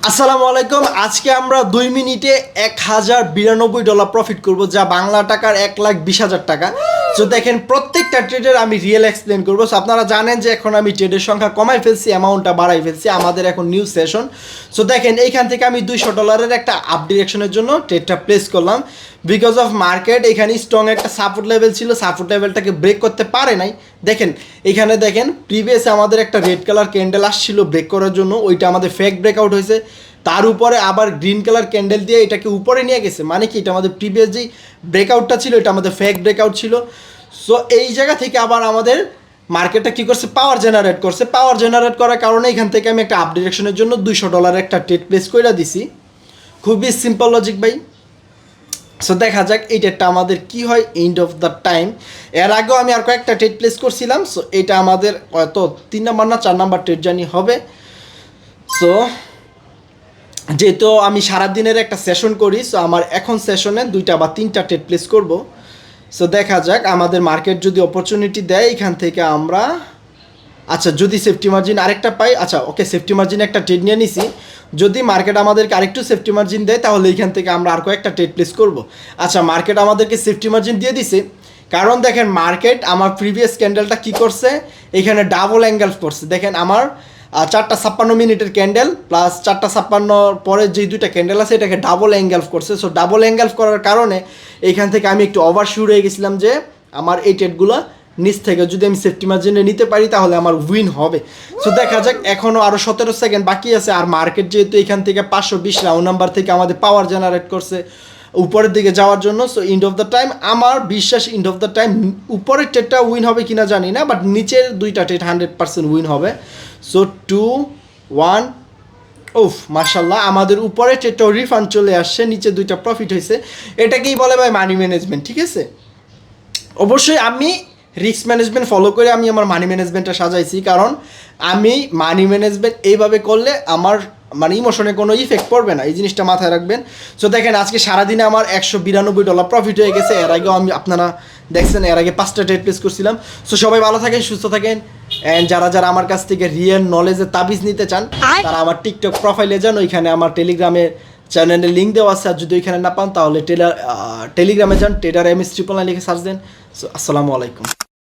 আসসালামু আলাইকুম। আজকে আমরা 2 মিনিটে $1092 প্রফিট করব, যা বাংলা টাকার 1,20,000 টাকা। তো দেখেন, প্রত্যেকটা ট্রেডের আমি রিয়েল এক্সপ্লেন করবো। সো আপনারা জানেন যে এখন আমি ট্রেডের সংখ্যা কমাই ফেলছি, অ্যামাউন্টটা বাড়াই ফেলছি, আমাদের এখন নিউ সেশন। সো দেখেন, এইখান থেকে আমি $200 একটা আপ ডিরেকশনের জন্য ট্রেডটা প্লেস করলাম। বিকজ অফ মার্কেট এখানে স্ট্রং একটা সাপোর্ট লেভেল ছিল, সাপোর্ট লেভেলটাকে ব্রেক করতে পারে নাই। দেখেন এখানে দেখেন, প্রিভিয়াস আমাদের একটা রেড কালার ক্যান্ডেল আসছিল ব্রেক করার জন্য, ওইটা আমাদের ফেক ব্রেকআউট হয়েছে। তার উপরে আবার গ্রিন কালার ক্যান্ডেল দিয়ে এটাকে উপরে নিয়ে গেছে, মানে কি এটা আমাদের প্রিভিয়াস যেই ব্রেকআউটটা ছিল এটা আমাদের ফেক ব্রেকআউট ছিল। সো এই জায়গা থেকে আবার আমাদের মার্কেটটা কী করছে, পাওয়ার জেনারেট করছে। পাওয়ার জেনারেট করার কারণে এখান থেকে আমি একটা আপ ডিরেকশনের জন্য $200 একটা ট্রেড প্লেস করে দিছি। খুবই সিম্পল লজিক ভাই। সো দেখা যাক এই ট্রেডটা আমাদের কি হয় এন্ড অফ দ্য টাইম। এর আগেও আমি আর কয়েকটা ট্রেড প্লেস করছিলাম। সো এটা আমাদের হয়তো 3 নাম্বার না 4 নাম্বার ট্রেড জানি হবে। সো যেহেতু আমি সারাদিনের একটা সেশন করি, সো আমার এখন সেশনে 2টা বা 3টা ট্রেড প্লেস করব। সো দেখা যাক আমাদের মার্কেট যদি অপরচুনিটি দেয় এখান থেকে আমরা, আচ্ছা যদি সেফটি মার্জিন আরেকটা পাই, আচ্ছা ওকে সেফটি মার্জিন একটা ট্রেড নিয়ে নিছি। যদি মার্কেট আমাদেরকে আরেকটু সেফটি মার্জিন দেয় তাহলে এইখান থেকে আমরা আর কয়েকটা ট্রেড প্লেস করব। আচ্ছা মার্কেট আমাদেরকে সেফটি মার্জিন দিয়ে দিছে, কারণ দেখেন মার্কেট আমার প্রিভিয়াস ক্যান্ডেলটা কী করছে, এখানে ডাবল অ্যাঙ্গেল করছে। দেখেন আমার 4:56 মিনিটের ক্যান্ডেল প্লাস 4:56 পরে যে 2টা ক্যান্ডেল আছে এটাকে ডাবল অ্যাঙ্গেল করছে। সো ডাবল অ্যাঙ্গেল করার কারণে এইখান থেকে আমি একটু ওভারশুট হয়ে গেছিলাম যে আমার এই ট্রেডগুলো নিচ থেকে যদি আমি সেফটি মার্জিনে নিতে পারি তাহলে আমার উইন হবে। সো দেখা যাক, এখনও আরও 17 সেকেন্ড বাকি আছে। আর মার্কেট যেহেতু এখান থেকে 520 রাউন্ড নাম্বার থেকে আমাদের পাওয়ার জেনারেট করছে উপরের দিকে যাওয়ার জন্য, so end of the time আমার বিশ্বাস এন্ড অফ দ্য টাইম উপরের ট্রেডটা উইন হবে কিনা জানি না, বাট নিচের 2টা ট্রেড 100% উইন হবে। সো 2, 1, ওফ মাশাল্লাহ আমাদের উপরে ট্রেডটাও রিফান্ড চলে আসছে, নিচে 2টা প্রফিট হয়েছে। এটাকেই বলে ভাই মানি ম্যানেজমেন্ট, ঠিক আছে। অবশ্যই আমি রিস্ক ম্যানেজমেন্ট ফলো করে আমি আমার মানি ম্যানেজমেন্টটা সাজাইছি, কারণ আমি মানি ম্যানেজমেন্ট এইভাবে করলে আমার মানে ইমোশনে কোনো ইফেক্ট পড়বে না, এই জিনিসটা মাথায় রাখবেন। সো দেখেন আজকে সারাদিনে আমার $192 প্রফিট হয়ে গেছে। এর আগেও আমি আপনারা দেখছেন, এর আগে 5টা ট্রেড প্লেস করছিলাম। সো সবাই ভালো থাকেন, সুস্থ থাকেন। অ্যান্ড যারা যারা আমার কাছ থেকে রিয়েল নলেজের তাবিজ নিতে চান তারা আমার টিকটক প্রোফাইলে যান, ওইখানে আমার টেলিগ্রামের চ্যানেলের লিঙ্ক দেওয়া আছে। আর যদি ওইখানে না পান তাহলে টেলিগ্রামে যান, ট্রেডার MS999 লিখে সার্চ দেন। সো আসসালামু আলাইকুম।